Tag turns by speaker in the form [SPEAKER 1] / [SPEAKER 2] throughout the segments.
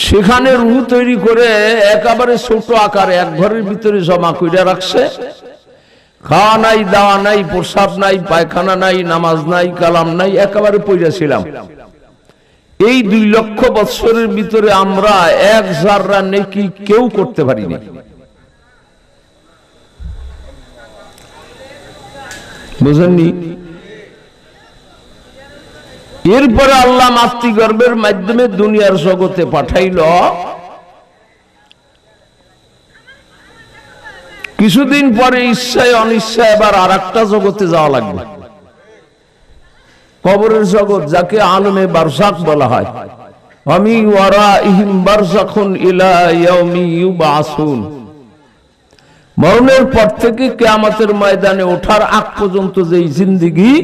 [SPEAKER 1] সেখানে রূহ তৈরি করে একেবারে ছোট আকারে এক ঘরের ভিতরে জমা কইরা রাখছে। খাওয়া নাই, দাওয়া নাই, প্রসাব নাই, পায়খানা নাই, নামাজ নাই, কালাম নাই, একেবারে পইরা ছিলাম। এই 2 লক্ষ বছরের ভিতরে আমরা এক যাররা নেকি কেউ করতে পারিনি। বুঝেননি? এরপরে আল্লাহ মাতৃগর্ভের মাধ্যমে দুনিয়ার জগতে পাঠাইল। কিছুদিন পরে ইচ্ছায় অনিচ্ছায় এবার আর একটা জগতে যাওয়া লাগবে, কবরের জগৎ, যাকে আলমে বারজাখ বলা হয়। আমি ওয়ারাইহিম বারজাখুন ইলা ইয়াউমি ইউবাসুন। মরণের পর থেকে কিয়ামতের ময়দানে ওঠার আগ পর্যন্ত যেই জিন্দেগি,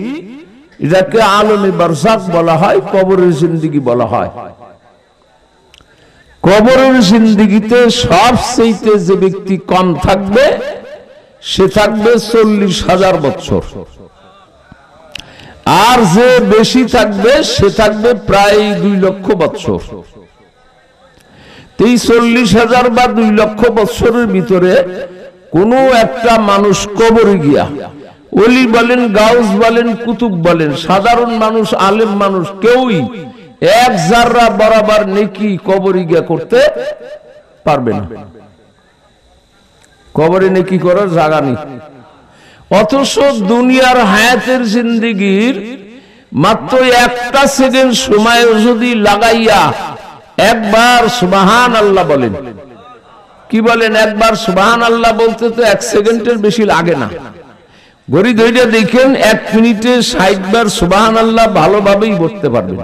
[SPEAKER 1] এটাকে আলমে বারজাখ বলা হয়, কবরের জিন্দেগি বলা হয়। কবরের জিন্দেগিতে সবচেয়ে যে ব্যক্তি কম থাকবে সে থাকবে 40,000 বছর, আর যে বেশি থাকবে সে থাকবে প্রায় 2 লক্ষ বছর। 40,000 বা 2 লক্ষ বছরের ভিতরে কোনো একটা মানুষ কবরে গিয়া, ওলি বলেন, গাউস বলেন, কুতুব বলেন, সাধারণ মানুষ, আলেম মানুষ, কেউই এক যাররা বরাবর নেকি কবরে গিয়া করতে পারবে না। কবরে নেকি করার জায়গা নেই। অথচ দুনিয়ার হায়াতের জিন্দেগির মাত্র একটা সেকেন্ড সময় যদি লাগাইয়া একবার সুবহানাল্লাহ বলেন, কি বলেন, একবার সুবহানাল্লাহ বলতে তো 1 সেকেন্ডের বেশি লাগে না। ঘড়ি ধরে দেখেন 1 মিনিটে 60 বার সুবহানাল্লাহ ভালোভাবেই বলতে পারবেন।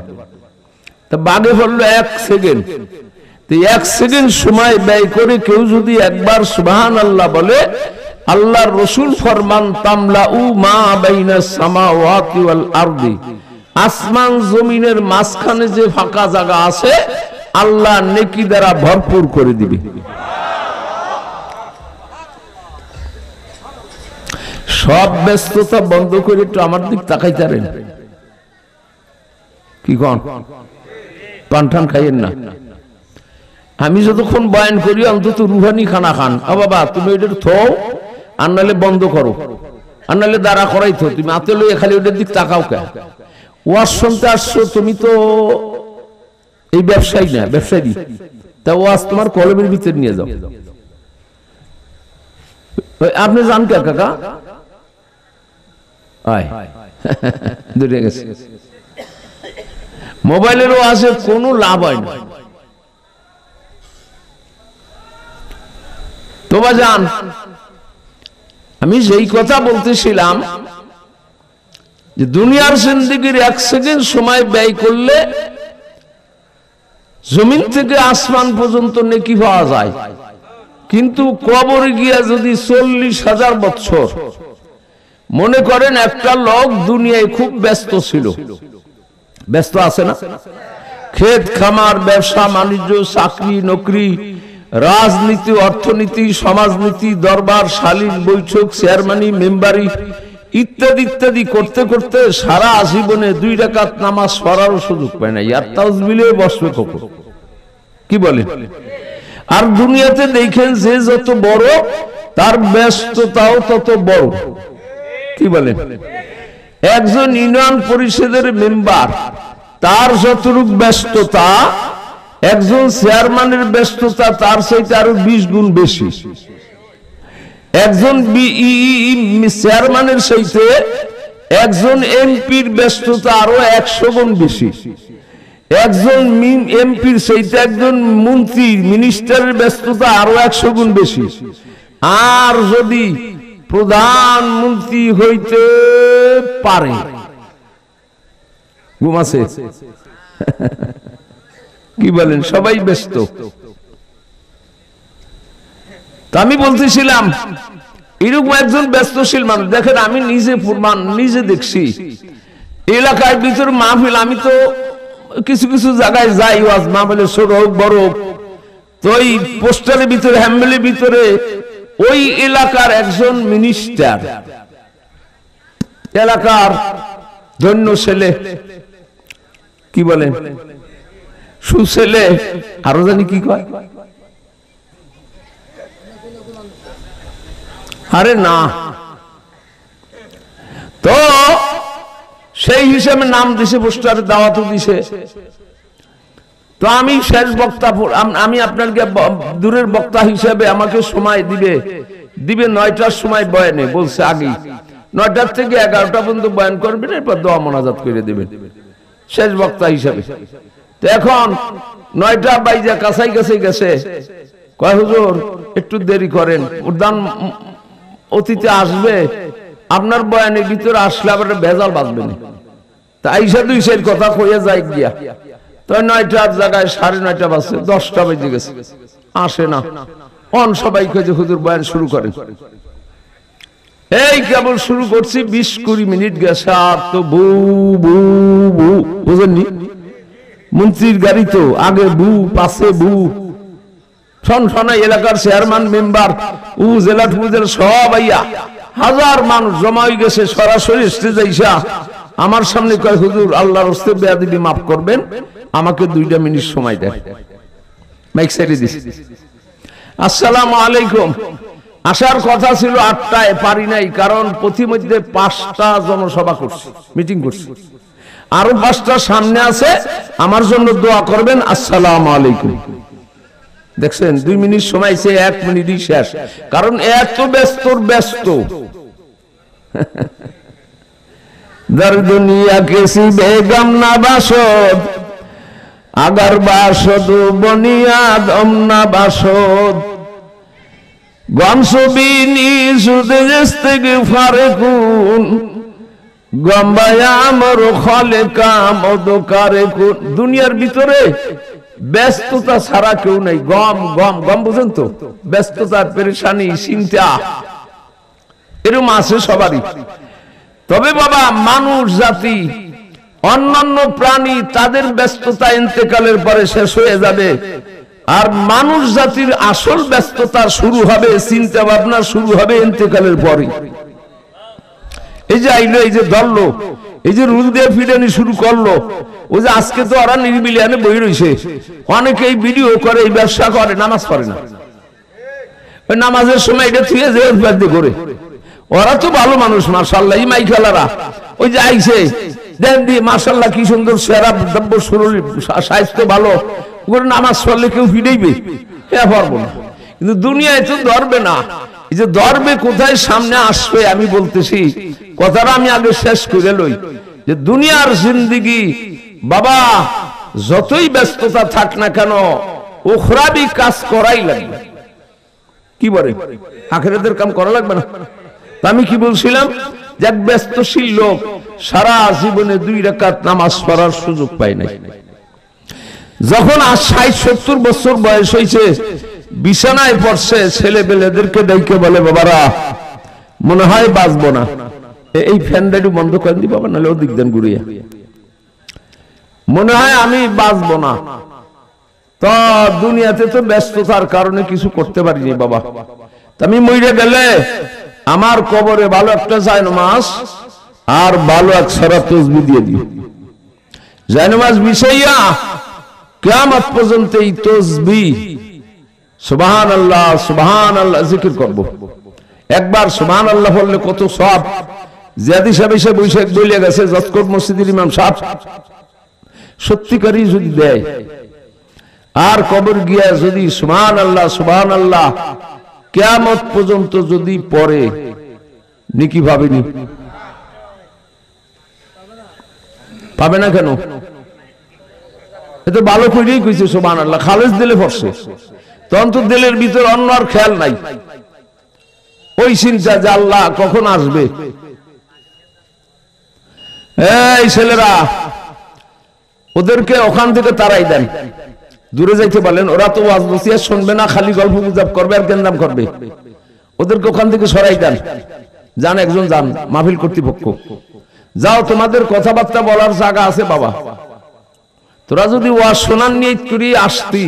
[SPEAKER 1] তা বাগে পড়লো 1 সেকেন্ড। 1 সেকেন্ড সময় ব্যয় করে কেউ যদি একবার সুবহানাল্লাহ বলে, আল্লাহর রাসূল ফরমান, তামলাউ মা বাইনাস সামাওয়াতি ওয়াল আরদি, আসমান জমিনের মাঝখানে যে ফাঁকা জায়গা আছে আল্লাহ নেকি দ্বারা ভরপুর করে দিবে। সব ব্যস্ততা বন্ধ করে একটু আমার দিক তাকাইতারেন। কি কন? পানঠান খাইয়েন না। আমি যতক্ষণ বয়ান করি অন্তত রুহানি খানা খান। বাবা তুমি ওইটা থও, আর নাহলে বন্ধ করো, আর নাহলে দাঁড়া করাই থো। তুমি হাতে লইয়া খালি ওইটার দিক তাকাও কে? ওয়াজ শুনতে আসছো, তুমি তো এই ব্যবসায়ী না, ব্যবসায়ী। তা ওয়াজ তোমার কলমের ভিতরে নিয়ে যাও। আপনি জান কে কাকা? আয় দূরে গেছে। মোবাইলেরও আছে, কোনো লাভ হয় না। তোবা জান, আমি যেই কথা বলতেছিলাম যে দুনিয়ার জিন্দেগির 1 সেকেন্ড সময় ব্যয় করলে জমিন থেকে আসমান পর্যন্ত নেকি পাওয়া যায়। কিন্তু কবরে গিয়া যদি 40,000 বছর, মনে করেন একটা লোক দুনিয়ায় খুব ব্যস্ত ছিল, ব্যস্ত আছে না? ক্ষেত খামার, ব্যবসা বাণিজ্য, চাকরি নকরি, রাজনীতি, অর্থনীতি, সমাজনীতি, দরবার, শালীন, বৈঠক, চেয়ারম্যানি, মেম্বারি ইত্যাদি ইত্যাদি করতে করতে সারা জীবনে 2 রাকাত নামাজ পড়ারও সুযোগ পায় না। আর তাসবিলে বসবে কখন? কি বলেন? আর দুনিয়াতে দেখেন যে যত বড় তার ব্যস্ততাও তত বড়। কি বলেন? একজন ইউনিয়ন পরিষদের মেম্বার, তার যতটুকু ব্যস্ততা, একজন চেয়ারম্যানের ব্যস্ততা তার চাইতে আরো 20 গুণ বেশি। একজন চেয়ারম্যানের চাইতে একজন এমপির ব্যস্ততা আরো 100 গুণ বেশি। একজন এমপির চাইতে একজন মন্ত্রী, মিনিস্টারের ব্যস্ততা আরো 100 গুণ বেশি। আর যদি প্রধানমন্ত্রী হইতে পারে, ঘুমাছে। কি বলেন? সবাই ব্যস্ত। আমি বলতেছিলাম এরকম একজন ব্যস্তশীল মানুষ দেখেন, আমি নিজে দেখছি এলাকার ভিতর মাহফিল, আমি তো কিছু কিছু জায়গায় যাই, ওয়াজ মাহফিলে ছোট হোক বড় হোক, তো ওই পোস্টারের ভিতরে, হ্যাম্বেলের ভিতরে ওই এলাকার একজন মিনিস্টার, এলাকার ধন্য ছেলে, কি বলেন, সুছেলে আরো জানি কি কয়, আরে না, তো সেই হিসেবে নাম দিছে, পোস্টারে দাওয়াতও দিছে। তো আমি শেষ বক্তা, আমি আপনাকে দূরের বক্তা হিসেবে আমাকে সময় দিবে 9টার সময় বয়ানে বলছে, আগেই 9টার থেকে 11টা পর্যন্ত বয়ান করবেন, এরপর দোয়া মোনাজাত করে দেবেন শেষ বক্তা হিসেবে। তো এখন 9টা বাইজা কাছাই কাছে গেছে, কয় হুজুর একটু দেরি করেন, উদ্যান অতীতে আসবে, আপনার বয়ানের ভিতরে আসলে আবার ভেজাল বাঁচবে না, তাই সে 2 কথা কইয়া যায় গিয়া। তো 9টার জায়গায় 9:30 বাজছে, 10টা বেজে গেছে, আসে না। অন সবাই কয়ে হুজুর বয়ান শুরু করেন। এই কেবল শুরু করছি, 20-20 মিনিট গেছে, আর তো বু বু বু, বুঝেননি? মন্ত্রীর গাড়ি তো আগে বু, পাশে বু, সনসনা এলাকার চেয়ারম্যান মেম্বার জেলা টুজের সব আইয়া হাজার মানুষ জমা হয়ে গেছে। সরাসরি স্টেজে আইসা আমার সামনে কয়, হুজুর আল্লাহর রাস্তায় বেয়াদবি মাফ করবেন, আমাকে 2 মিনিট সময় দেন। মাইক ছেড়ে দিছি। আসসালামু আলাইকুম। আসার কথা ছিল 8টায়, পারি নাই, কারণ প্রতিমধ্যে 5টা জনসভা করছি, মিটিং করছি, আরো 5টা সামনে আছে, আমার জন্য দোয়া করবেন। আসসালামু আলাইকুম। দেখছেন 2 মিনিট সময়, সে 1 মিনিটই শেষ, কারণ এত ব্যস্ত। দর দুনিয়া কেসি বেগম না বাসদ, আগার বাসদ বনিয়াদ না বাসদ, গমসবিনি সুদে ইস্তেগে ফারেকুন, গম্বায়ামর খলেকা মদকারে কুন। দুনিয়ার ভিতরে ব্যস্ততা ছাড়া কেউ নাই। গম গম গম বুঝেন তো, ব্যস্ততা, পেরেশানি, চিন্তা এরকম আছে সবারই। তবে বাবা, মানুষ জাতি, অন্যান্য প্রাণী, তাদের ব্যস্ততা ইন্তেকালের পরে শেষ হয়ে যাবে, আর মানুষ জাতির আসল ব্যস্ততা শুরু হবে, চিন্তা ভাবনা শুরু হবে ইন্তেকালের পরে। এই যে আইলো, এই যে ধরলো, এই যে রুল দিয়ে ফিরানি শুরু করলো, ওই যে আজকে তো ওরা নির্বিলিয়ানে বই রয়েছে, অনেকে এই ভিডিও করে, এই ব্যবসা করে, নামাজ পড়ে না। ওই নামাজের সময় এটা থুয়ে যে করে, ওরা তো ভালো মানুষ মাশাআল্লাহ, এই মাইখালারা ওই যে আইছে দেন দিয়ে মাশাআল্লাহ কি সুন্দর চেহারা, দ্রব্য শরীর, স্বাস্থ্য ভালো, ওগুলো নামাজ পড়লে কেউ ফিরেইবে, হ্যাঁ পারবো না। কিন্তু দুনিয়ায় তো ধরবে না। এই যে ধরবে কোথায় সামনে আসবে, আমি বলতেছি কথাটা আমি আগে শেষ করে লই, যে দুনিয়ার জিন্দেগি বাবা যতই ব্যস্ততা থাক না কেন, উখরাবি কাজ করাই লাগবে। কি বলে, আখিরাতের কাম করা লাগবে না? আমি কি বলছিলাম, যে এক ব্যস্তশীল লোক সারা জীবনে 2 রাকাত নামাজ পড়ার সুযোগ পায় নাই। যখন 60-70 বছর বয়স হয়েছে, বিছানায় পড়ছে, ছেলে পেলেদেরকে ডেকে বলে, বাবারা মনে হয় বাঁচবো না, এই ফ্যানটা একটু বন্ধ করেন দি বাবা, নাহলে ওদিক দেন ঘুরিয়ে, মনে হয় আমি বাঁচবো না। তো দুনিয়াতে তো ব্যস্ততার কারণে কিছু করতে পারিনি বাবা, আমি মরে গেলে আমার কবরে ভালো একটা জায়নামাজ আর ভালো এক সরা তাসবিহ দিয়ে দিও। জায়নামাজ বিছাইয়া কিয়ামত পর্যন্ত এই তাসবিহ সুবহানাল্লাহ সুবহানাল্লাহ জিকির করব। একবার সুবহানাল্লাহ বললে কত সওয়াব। জিয়াদি সাহেব এসে বৈশাখ বলে গেছে, জজকোট মসজিদের ইমাম সাহেব সত্যিকারই যদি দেয় আর কবর গিয়া যদি সুবহানাল্লাহ সুবহানাল্লাহ কিয়ামত পর্যন্ত যদি পড়ে, নেকি ভাবেনি? পাবে না কেন? এত ভালো করেই কইছে সুবহানাল্লাহ, খালেস দিলে পড়ছে, তখন তো দিলের ভিতর অন্য আর খেয়াল নাই, ওই চিন্তা যে আল্লাহ কখন আসবে। এই ছেলেরা, ওদেরকে ওখান থেকে তাড়াই দেন, দূরে যাইতে বলেন, ওরা তো ওয়াজ নসিহত শুনবে না, খালি গল্প গুজব করবে আর গেন্দাম করবে। ওদেরকে ওখান থেকে সরাই দেন, যান একজন যান, মাহফিল কর্তৃপক্ষ যাও, তোমাদের কথাবার্তা বলার জায়গা আছে বাবা। তোরা যদি ওয়াজ শোনার নিয়ে করি আসতি,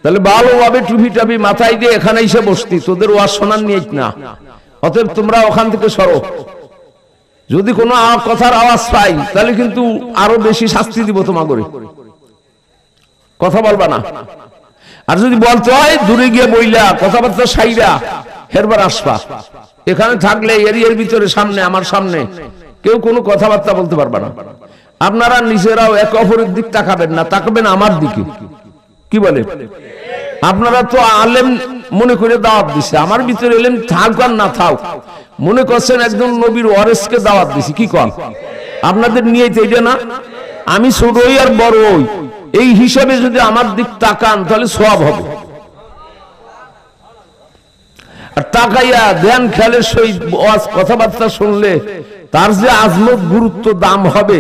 [SPEAKER 1] তাহলে ভালোভাবে টুপি টাপি মাথায় দিয়ে এখানে এসে বসতি, তোদের ওয়াজ শোনার নিয়ে না। অতএব তোমরা ওখান থেকে সরো, যদি কোনো কথার আওয়াজ পাই তাহলে কিন্তু আরো বেশি শাস্তি দিব তোমাকে। কথা বলবা না। আর যদি বলতে হয় দূরে গিয়ে বইলা কথাবার্তা সাইরা হেরবার আসবা। এখানে থাকলে এরিয়ার ভিতরে সামনে আমার সামনে কেউ কোনো কথাবার্তা বলতে পারবে না। আপনারা নিজেরাও একে অপরের দিক তাকাবেন না, তাকাবেন আমার দিকে। কি বলে? আপনারা তো আলেম মনে করে দাওয়াত দিছে, আমার ভিতরে এলেম থাক আর না থাক মনে করছেন একজন নবীর ওয়ারিসকে দাওয়াত দিছি। কি কন? আপনাদের নিয়ে তো এটা না। আমি ছোট হই আর বড় হই, এই হিসাবে যদি আমার দিক তাকান তাহলে সওয়াব হবে। আর তাকাইয়া ধ্যান খেয়ালের সহিত কথাবার্তা শুনলে তার যে আজমত গুরুত্ব দাম হবে,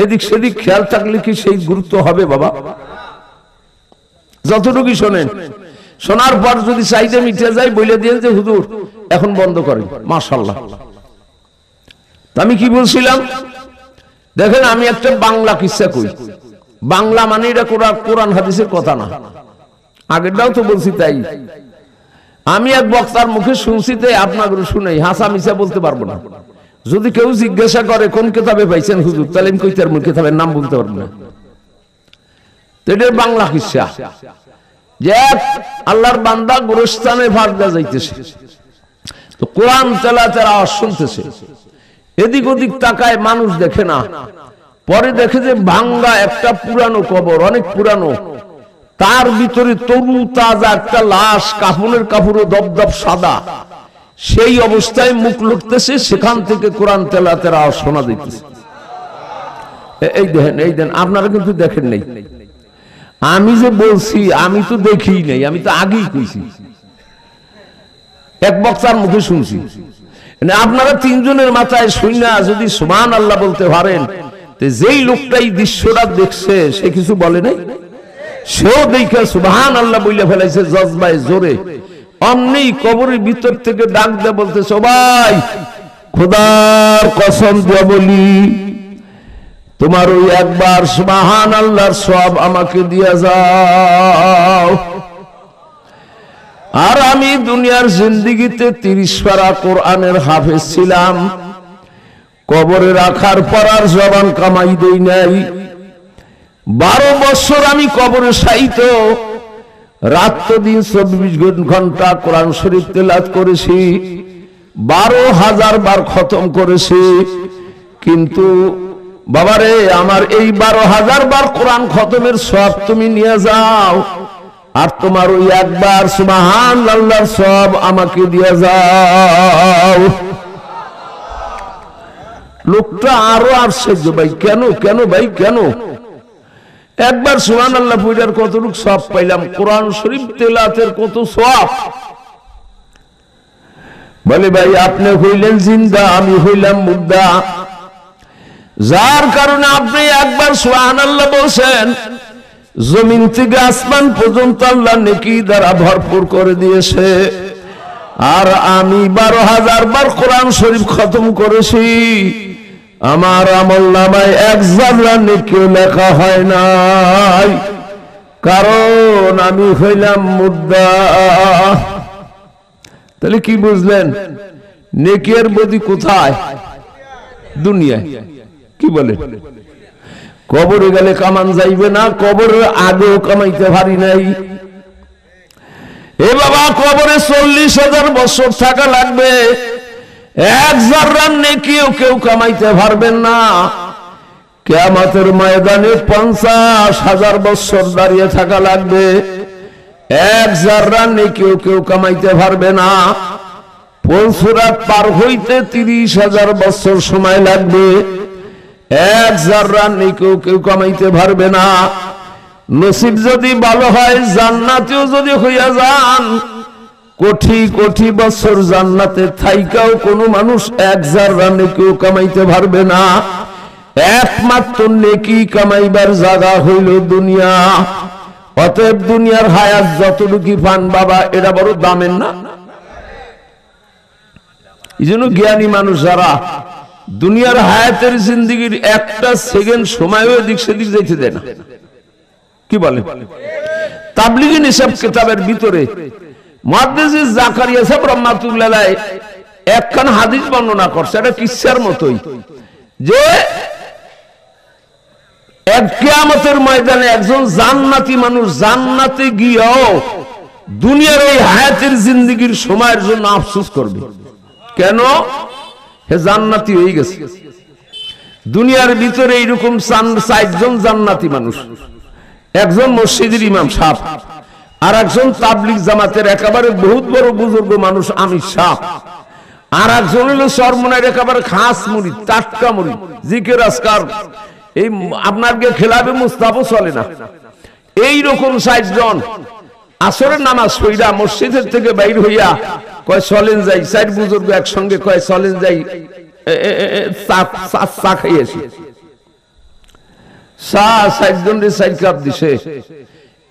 [SPEAKER 1] এদিক সেদিক খেয়াল থাকলে কি সেই গুরুত্ব হবে বাবা? যতটুকু শোনেন, শোনার পর যদি চাইতে মিটে যায় বলে দিয়ে যে হুজুর এখন বন্ধ করেন, মাশাআল্লাহ। আমি কি বলছিলাম দেখেন, আমি একটা বাংলা কিসসা কই। বাংলা মানে এটা কোরআন হাদিসের কথা না, আগেরটাও তো বলছি। তাই আমি এক বক্তার মুখে শুনছি, তাই আপনাদের শুনে হাসা মিশা বলতে পারবো না। যদি কেউ জিজ্ঞাসা করে কোন কিতাবে পাইছেন হুজুর, তাহলে আমি কইতার কিতাবের নাম বলতে পারবো না। তো এটা বাংলা কিসসা যে আল্লাহর বান্দা গোরস্থানে ভাগ দেওয়া যাইতেছে, তো কোরআন তেলাওয়াতের আওয়াজ শুনতেছে, এদিক ওদিক তাকায় মানুষ দেখে না। পরে দেখে যে ভাঙ্গা একটা পুরানো কবর, অনেক পুরানো, তার ভিতরে তরু তাজা একটা লাশ, কাফনের কাপড়ও দপদপ সাদা, সেই অবস্থায় মুখ লুটতেছে, সেখান থেকে কোরআন তেলাওয়াতের আওয়াজ শোনা যাইতেছে। এই দেখেন, এই দেন, আপনারা কিন্তু দেখেন নাই। আমি যে বলছি আমি তো দেখি নাই, আমি তো আগেই কইছি, এক বক্তার মুখে শুনছি। আপনারা তিনজনের মাথায় শুইনা যদি সুবহানাল্লাহ বলতে পারেন, যেই লোকটাই দৃশ্যটা দেখছে সে কিছু বলে নাই, সেও দেখে সুবহানাল্লাহ বলে ফেলাইছে জজবায় জোরে। অমনি কবরের ভিতর থেকে ডাক দিয়ে বলতেছে, ভাই খোদার কসম দিয়ে বলি, তোমার ওই একবার সুবহানাল্লাহর সওয়াব আমাকে দিয়ে যাও। আর আমি দুনিয়ার জিন্দেগিতে 30 পারা কোরআনের হাফেজ ছিলাম, কবরে রাখার পর আর জবান কামাই দেই নাই। 12 বছর আমি কবরে শায়িত, রাত দিন 24 ঘন্টা কোরআন শরীফ তেলাওয়াত করেছি, 12,000 বার খতম করেছি। কিন্তু বাবারে, আমার এই 12,000 বার কোরআন খতমের সওয়াব তুমি নিয়ে যাও, আর তোমার ওই একবার সুবহানাল্লাহর সওয়াব আমাকে দিয়ে যাও। লোকটা আরো আশ্চর্য, ভাই কেন কেন ভাই কেন? একবার সুবহানাল্লাহ পড়ার কতটুক সওয়াব পাইলাম, কোরআন শরীফ তেলাওয়াতের কত সওয়াব। বলে ভাই আপনি হইলেন জিন্দা, আমি হইলাম মুর্দা, যার কারণে আপনি একবার সুবহানাল্লাহ বলছেন, জমিন থেকে আসমান পর্যন্ত আল্লাহ নেকি দ্বারা ভরপুর করে দিয়েছে। আর আমি 12,000 বার কোরআন শরীফ খতম করেছি, আমার আমলনামায় 1 জাররা নেকিও লেখা হয় নাই, কারণ আমি হইলাম মুর্দা। তাহলে কি বুঝলেন? নেকির বদি কোথায়? দুনিয়ায়। কি বলে? কবরে গেলে কামান যাইবে না, কবরের আগেও কামাইতে পারি নাই। এ বাবা, কবরে 40,000 বছর থাকা লাগবে, 1 জাররা নেকিও কেউ কামাইতে পারবেন না। কিয়ামতের ময়দানে 50,000 বছর দাঁড়িয়ে থাকা লাগবে, 1 জাররা নেকিও কেউ কামাইতে পারবে না। ফুলসুরাত পার হইতে 30,000 বছর সময় লাগবে, 1 জাররা নেকিও কেউ কামাইতে পারবে না। নসিব যদি ভালো হয়, জান্নাতেও যদি হইয়া যান, কোটি কোটি বছর জান্নাতে থাইকাও কোনো মানুষ 1 জাররা নেকিও কামাইতে পারবে না। একমাত্র নেকি কামাইবার জায়গা হইল দুনিয়া। অতএব দুনিয়ার হায়াত যতটুকু পান বাবা, এটা বড় দামের না। এই জন্য জ্ঞানী মানুষ যারা দুনিয়ার হায়াতের জিন্দেগির একটা সেকেন্ড সময়ও এদিক সেদিক যাইতে দেয় না। কি বলে? তাবলিগি নিসাব কিতাবের ভিতরে মুহাদ্দিস জাকারিয়া সাহেব রাহমাতুল্লাহ আলাইহি একখান হাদিস বর্ণনা করছে, এটা কিসসার মতোই, যে এক কিয়ামতের ময়দানে একজন জান্নাতি মানুষ জান্নাতে গিয়েও দুনিয়ার এই হায়াতের জিন্দেগির সময়ের জন্য আফসোস করবে। কেন? হে জান্নাতি হয়ে গেছে। দুনিয়ার ভিতরে এইরকম 4 জন জান্নাতি মানুষ, একজন মসজিদের ইমাম সাহেব, আর একজন তাবলিগ জামাতের একেবারে বহুত বড় বুজুর্গ মানুষ আমির সাহেব, আর একজন হলো চরমনার একেবারে খাস মুরিদ, টাটকা মুরিদ, জিকির আজকার এই আপনাকে খেলাবে মুস্তাফা চলে না, এইরকম 4 জন আসরের নামাজ পড়া মসজিদের থেকে বাইর হইয়া কয় চলেন যাই, 4 বুজুর্গ একসঙ্গে কয় চলেন যাই চা খাইয়েছি। 4 জনের 4 কাপ দিছে।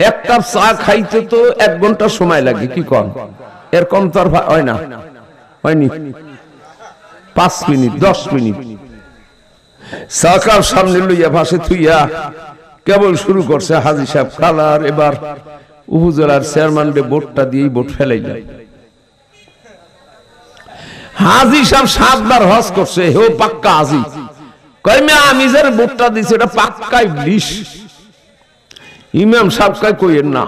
[SPEAKER 1] 1 কাপ চা খাইতে তো 1 ঘন্টা সময় লাগে, কি কম? এর কম তো আর হয় না, হয়নি? 5 মিনিট 10 মিনিট চা কাপ সামনে লইয়া পাশে থুইয়া কেবল শুরু করছে হাজী সাহেব কালার এবার উপজেলার চেয়ারম্যানকে ভোটটা দিয়েই ভোট ফেলাইল। হাজী সাহেব 7 বার হজ করছে, হেও পাক্কা হাজী। কয় মে আমি যার ভোটটা দিছি এটা পাক্কা ইবলিশ। ইমাম সাহেব কয় কইেন না,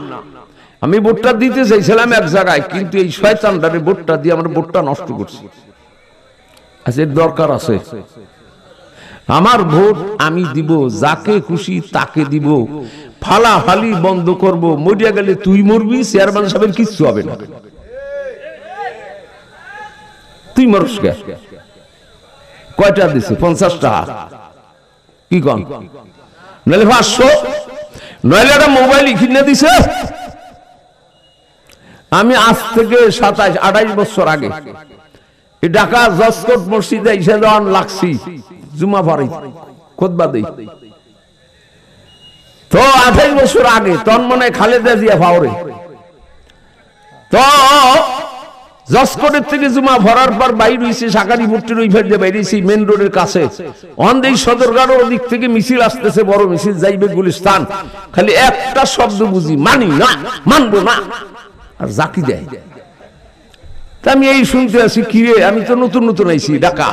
[SPEAKER 1] আমি ভোটটা দিতে চাইছিলাম এক জায়গায়, কিন্তু এই শয়তানটারে ভোটটা দিয়ে আমার ভোটটা নষ্ট করছি। আচ্ছা এর দরকার আছে? আমার ভোট আমি দিব, যাকে খুশি তাকে দিব, ফালাফালি বন্ধ করব। মরিয়া গেলে তুই মরবি, চেয়ারম্যান সাহেবের কিচ্ছু হবে না। তুই মরস কে? কয়টা দিছে? 50 টাকা। কি কন? নইলে 500, নইলে একটা মোবাইল কিনে দিছে। আমি আজ থেকে 27-28 বছর আগে ঢাকা জসকোট মসজিদে এসে যখন লাগছি জুমা পড়াই খুতবা দেই, তো 28 বছর আগে তখন মনে হয় খালেদা জিয়া ফাওরে, তো জসকোটের থেকে জুমা ভরার পর বাইর হইছে সাকারি ভুট্টির ওই ফের দিয়ে বাইরেছি মেন রোডের কাছে। অন্ধেই সদরঘাট ওদিক থেকে মিছিল আসতেছে, বড় মিছিল যাইবে গুলিস্তান। খালি একটা শব্দ বুঝি, মানি না, মানবো না, আর জাকি দেয়। আমি এই শুনতে আছি, কিরে আমি তো নতুন নতুন আইছি ঢাকা,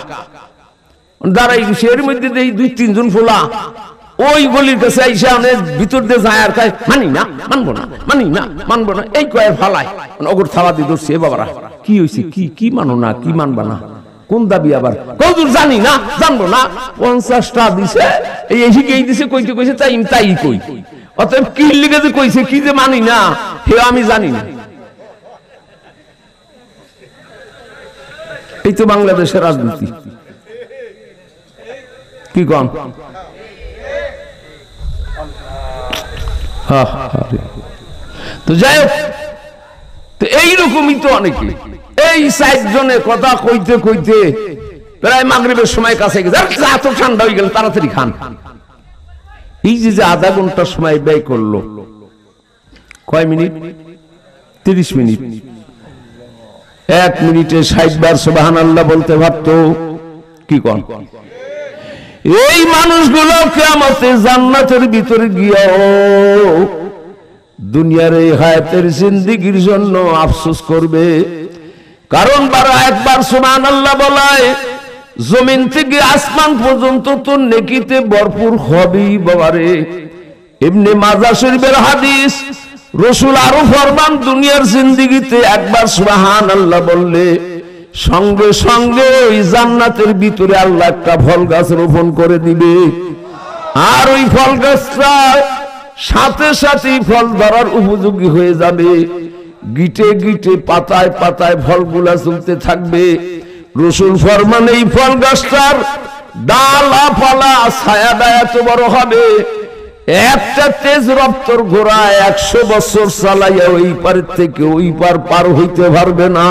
[SPEAKER 1] দাঁড়াই গেছি। এর মধ্যে 2-3 জন ফোলা ওই গলির কাছে আইসা অনেক ভিতর দিয়ে যায় আর কয় মানি না, মানবো না, মানি না, মানবো না, এই কয়ে ফালায় অগর থাবা দিয়ে ধরছে। এ বাবারা কি হয়েছে? কি মানো না, কি মানবা না, কোন দাবি? আবার কৌদুর জানি না, জানবো না। 50 টাকা দিছে, এই শিখেই দিছে, কইতে কইছে তাই কই। অতএব কি লিখে যে কইছে, কি যে মানি না, হে আমি জানি না। এই তো বাংলাদেশের রাজনীতি। কি কন? তো যাই হোক, তো এইরকমই তো অনেকে এই 4 জনে কথা কইতে কইতে প্রায় মাগরিবের সময় কাছে গেছে, এত ঠান্ডা হয়ে গেল, তাড়াতাড়ি খান। এই যে আধা ঘন্টা সময় ব্যয় করলো, কয় মিনিট? 30 মিনিট। 1 মিনিটে 60 বার সুবহানাল্লাহ বলতে পারতো। কি কন? এই মানুষগুলো কিয়ামতে জান্নাতের ভিতরে গিয়েও দুনিয়ার এই হায়াতের জিন্দেগির জন্য আফসোস করবে। কারণ বারা একবার সুবহানাল্লাহ বলায় জমিন থেকে আসমান পর্যন্ত তো নেকিতে ভরপুর হবেই বাবারে। ইবনে মাজাহ শরীফের হাদিস, রাসূল আরো ফরমান দুনিয়ার জিন্দেগিতে একবার সুবহানাল্লাহ বললে সঙ্গে সঙ্গে ওই জান্নাতের ভিতরে আল্লাহ একটা ফল গাছ রোপণ করে দিবে, আর ওই ফল গাছটা সাথে সাথে ফল ধরার উপযোগী হয়ে যাবে। গিটে গিটে পাতায় পাতায় ফলগুলা চলতে থাকবে। রাসূল ফরমান এই ফল গাছটার ডালা পালা ছায়াটা এত বড় হবে, একটা তেজ রপ্তর ঘোড়া 100 বছর চালাইয়া ওই পার থেকে ওই পার হইতে পারবে না।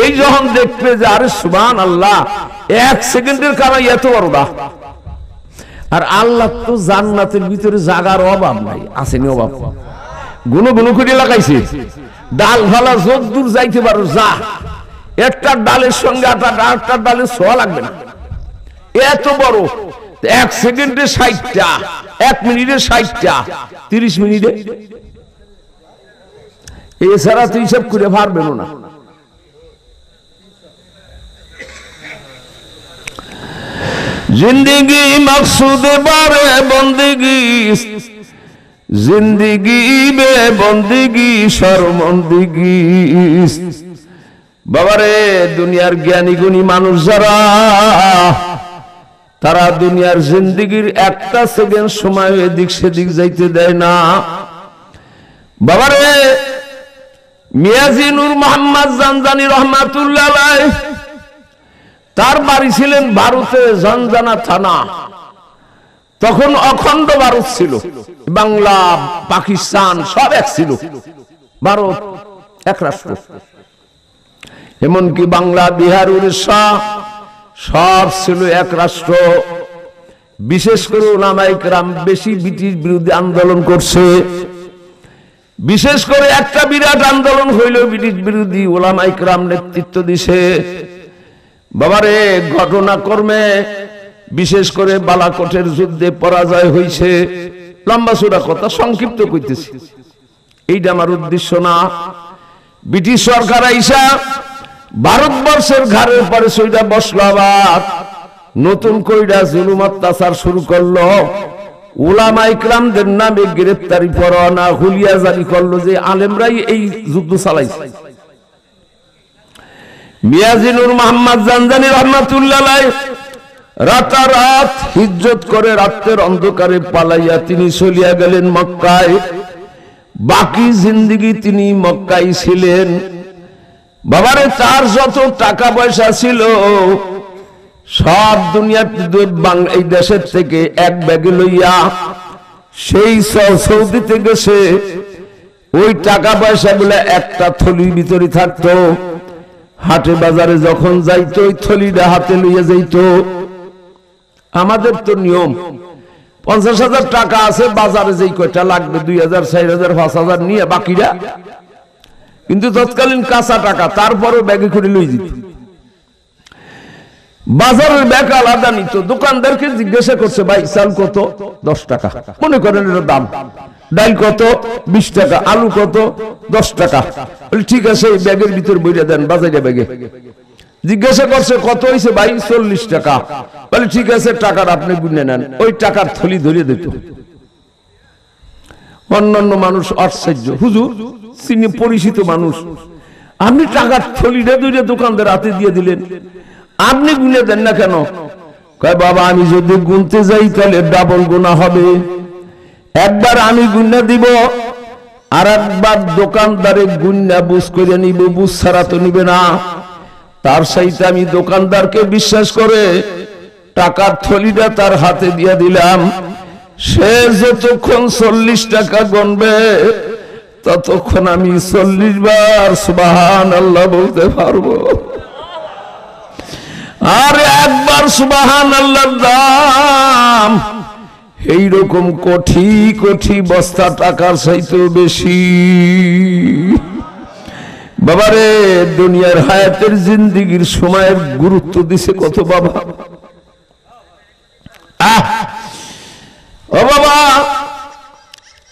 [SPEAKER 1] এই যখন দেখবে যে আরে সুবহানাল্লাহ, 1 সেকেন্ডের কারণে এত বড় না। আর আল্লাহ তো জান্নাতের ভিতরে জায়গার অভাব নাই, আসেনি অভাব, গুনো গুনো করে লাগাইছে। ডাল ফালা যদ্দূর যাইতে পারো যা, একটা ডালের সঙ্গে আরেকটা ডালের ছোঁয়া লাগবে না, এত বড়। 1 সেকেন্ডে 60টা, 1 মিনিটে 60টা, 30 মিনিটে এছাড়া তো হিসাব করে পারবেন না। जिंदगी मकसूद बारे बंदगी जिंदगी बे बंदगी शर्मंदगी बाबारे दुनियार ज्ञानी गुणी मानुष যারা তারা দুনিয়ার জিন্দেগীর একটা সেকেন্ড সময় এদিক সেদিক যাইতে দেয় না বাবারে মিয়াজি নূর মোহাম্মদ জানজানি রহমাতুল্লাহ আলাইহি তার বাড়ি ছিলেন ভারতে জানজানা থানা তখন অখণ্ড ভারত ছিল বাংলা পাকিস্তান সব এক ছিল ভারত এক রাষ্ট্র এমনকি বাংলা বিহার উড়িষ্যা সব ছিল এক রাষ্ট্র বিশেষ করে উলামায়ে কেরাম বেশি ব্রিটিশ বিরোধী আন্দোলন করছে বিশেষ করে একটা বিরাট আন্দোলন হইল ব্রিটিশ বিরোধী উলামায়ে কেরাম নেতৃত্ব দিছে বাবারে ঘটনাক্রমে বিশেষ করে বালাকোটের যুদ্ধে পরাজয় হয়েছে লম্বা চূড়া কথা সংক্ষিপ্ত কইতেছি এইটা আমার উদ্দেশ্য না ব্রিটিশ সরকার আইসা ভারতবর্ষের ঘাড়ের পরে সইটা বসলো আবার নতুন কইরা জুলুম অত্যাচার শুরু করলো উলামায়ে কেরামদের নামে গ্রেফতারি পরোয়ানা হুলিয়া জারি করলো যে আলেমরাই এই যুদ্ধ চালাইছে মিয়াজি নূর মোহাম্মদ জানজানি রহমাতুল্লাহ আলাইহি রাতারাত হিজরত করে রাতের অন্ধকারে পালাইয়া তিনি চলিয়া গেলেন মক্কায় বাকি জিন্দেগি তিনি মক্কায় ছিলেন বাবারে তার যত টাকা পয়সা ছিল সব দুনিয়া এই দেশের থেকে এক ব্যাগে লইয়া সেই সৌদিতে গেছে ওই টাকা পয়সা গুলা একটা থলির ভিতরে থাকতো হাটে বাজারে যখন যাইতো ওই থলিটা হাতে লইয়া যাইতো আমাদের তো নিয়ম 50,000 টাকা আছে বাজারে যেই কয়টা লাগবে 2,000 4,000 5,000 নিয়ে বাকিরা কিন্তু তৎকালীন কাঁচা টাকা তারপরও ব্যাগে করে লই যেত বাজারের ব্যাগ আলাদা নিত দোকানদারকে জিজ্ঞাসা করছে ভাই চাল কত 10 টাকা মনে করেন এর দাম ডাল কত 20 টাকা আলু কত 10 টাকা বলে ঠিক আছে এই ব্যাগের ভিতর বইরা দেন বাজারে ব্যাগে জিজ্ঞাসা করছে কত হইছে ভাই 40 টাকা বলে ঠিক আছে টাকাটা আপনি গুনে নেন ওই টাকার থলি ধরিয়ে দিত অন্যান্য মানুষ আশ্চর্য হুজুর চিনি পরিচিত মানুষ আপনি টাকার থলিটা ধরে দোকানদার হাতে দিয়ে দিলেন আপনি গুনে দেন না কেন কয় বাবা আমি যদি গুনতে যাই তাহলে ডাবল গুনাহ হবে একবার আমি গুনে দিব আর একবার দোকানদারে গুন্না বুঝ করে নিব বুঝ ছাড়া তো নিবে না তার সাথে আমি দোকানদারকে বিশ্বাস করে টাকার থলিটা তার হাতে দিয়ে দিলাম সে যতক্ষণ 40 টাকা গুনবে ততক্ষণ আমি 40 বার সুবহানাল্লাহ বলতে পারবো আর একবার সুবহানাল্লাহর দাম এইরকম কোটি কোটি বস্তা টাকার চাইতেও বেশি বাবারে দুনিয়ার হায়াতের জিন্দেগীর সময়ের গুরুত্ব দিছে কত বাবা ও বাবা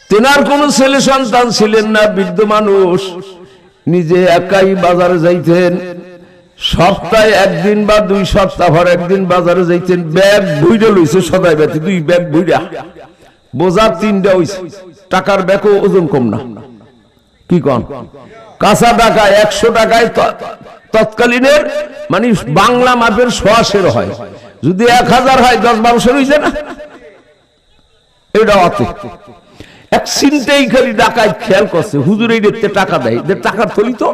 [SPEAKER 1] তেনার কোন ছেলে সন্তান ছিলেন না বৃদ্ধ মানুষ নিজে একাই বাজারে যাইতেন সপ্তাহে একদিন বা 2 সপ্তাহ পর একদিন বাজারে যাইতেন ব্যাগ ভুইরা লইছে সদাই ব্যতি 2 ব্যাগ ভুইরা বোঝা 3টা হইছে টাকার ব্যাগও ওজন কম না কি কোন কাঁচা টাকা 100 টাকায় তৎকালীনের মানে বাংলা মাপের 100 হয় যদি 1000 হয় 10-12 হইছে না এটা অতে এক চিন্তাই খালি ডাকায় খেয়াল করছে হুজুর এই দেখতে টাকা দেয় যে টাকার থলি তো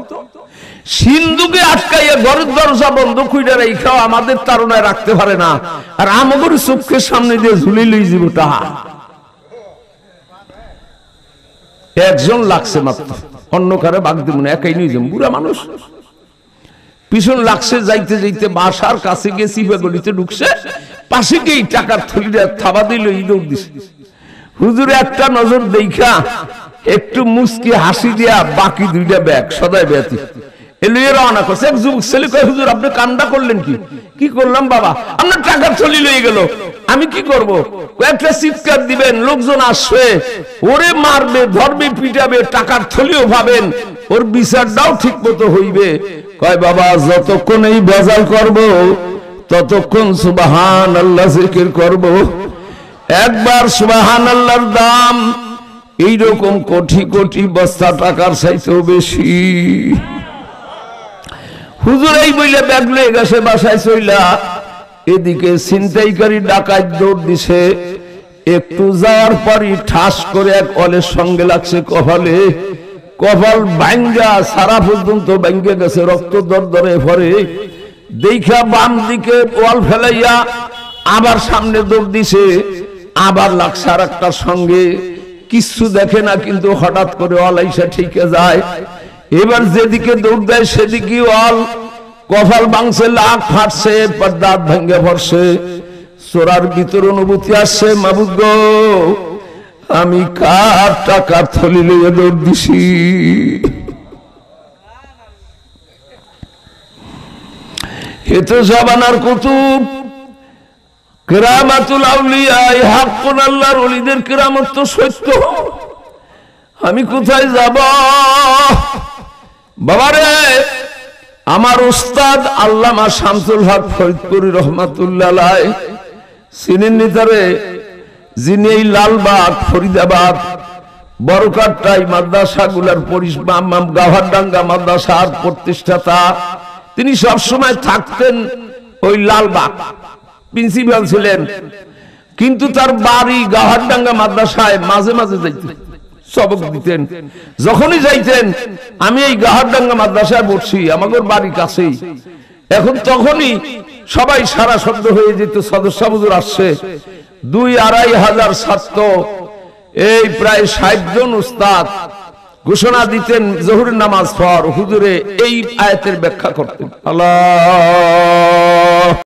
[SPEAKER 1] সিন্ধুকে আটকাইয়া ঘরের দরজা বন্ধ কইরা রাইখাও আমাদের তারনায় রাখতে পারে না আর আমাদের চোখের সামনে দিয়ে ঝুলি লই যাব টাকা একজন লাগছে মাত্র অন্য কারে বাগ দিব না একাই নিয়ে যাব বুড়া মানুষ পিছন লাগছে যাইতে যাইতে বাসার কাছে গিয়ে সিপা গলিতে ঢুকছে পাশে গিয়ে টাকার থলিটা থাবা দিল এই দৌড় দিছে হুজুর একটা নজর দেখা একটু মুস্কি হাসি দিয়া বাকি 2টা ব্যাগ সদাই ব্যতি এলিয়ে রওনা করছে এক যুবক ছেলে কয় হুজুর আপনি কান্না করলেন কি করলাম বাবা আপনার টাকার থলি লয়ে গেল আমি কি করব কয়েকটা চিৎকার দিবেন লোকজন আসবে ওরে মারবে ধরবে পিটাবে টাকার থলিও ভাবেন ওর বিচারটাও ঠিক মতো হইবে কয় বাবা যতক্ষণ এই ভেজাল করব ততক্ষণ সুবহানাল্লাহ জিকির করব। একবার সুবহানাল্লাহর দাম এইরকম কোটি কোটি বস্তা টাকার চাইতেও বেশি। হুজুর এই বইলে ব্যাগ লয়ে গেছে বাসায় চইলা, এদিকে ছিনতাইকারী ডাকাত দৌড় দিছে। একটু যাওয়ার পরই ঠাস করে এক অলের সঙ্গে লাগছে কপালে, কপাল ভাঙ্গা সারা পর্যন্ত ভাঙ্গে গেছে, রক্ত দরদরে ভরে। দেখা বাম দিকে ওয়াল ফেলাইয়া আবার সামনে দৌড় দিছে, আবার লাগছে আর একটার সঙ্গে। কিছু দেখে না, কিন্তু হঠাৎ করে ওয়াল আইসা ঠিকে যায়। এবার যেদিকে দৌড় দেয় সেদিকে ওয়াল, কপাল ভাঙছে, লাখ ফাটছে, দাঁত ভেঙ্গে পড়ছে। চোরার ভিতর অনুভূতি আসছে, মাবুদ গো আমি কার টাকার থলি লইয়া দৌড় দিছি। এ তো জামানার কুতুব, কেরামাতুল আউলিয়া, হাক্কুন আল্লাহর ওলিদের কেরামত তো সত্য। আমি কোথায় যাব বাবারে? আমার উস্তাদ আল্লামা শামসুল হক ফরিদপুরি রহমাতুল্লাহ আলাইহি চিনেন নিতারে, যিনি এই লালবাগ, ফরিদাবাদ, বরকাট্টাই মাদ্রাসাগুলার গাভারডাঙ্গা মাদ্রাসার প্রতিষ্ঠাতা। তিনি সবসময় থাকতেন ওই লালবাগ, প্রিন্সিপাল ছিলেন, কিন্তু তার বাড়ি গাভারডাঙ্গা মাদ্রাসায়। মাঝে মাঝে যাইতেন, সবক দিতেন। যখনই যাইতেন আমি এই গাভারডাঙ্গা মাদ্রাসায় বসছি, আমাদের বাড়ির কাছেই। এখন তখনই সবাই সারা শব্দ হয়ে যেত, সদস্য হুজুর আসছে। 2-2.5 হাজার ছাত্র, এই প্রায় 60 জন উস্তাদ ঘোষণা দিতেন জোহরের নামাজ পর। হুজুরে এই আয়াতের ব্যাখ্যা করতেন, আল্লাহ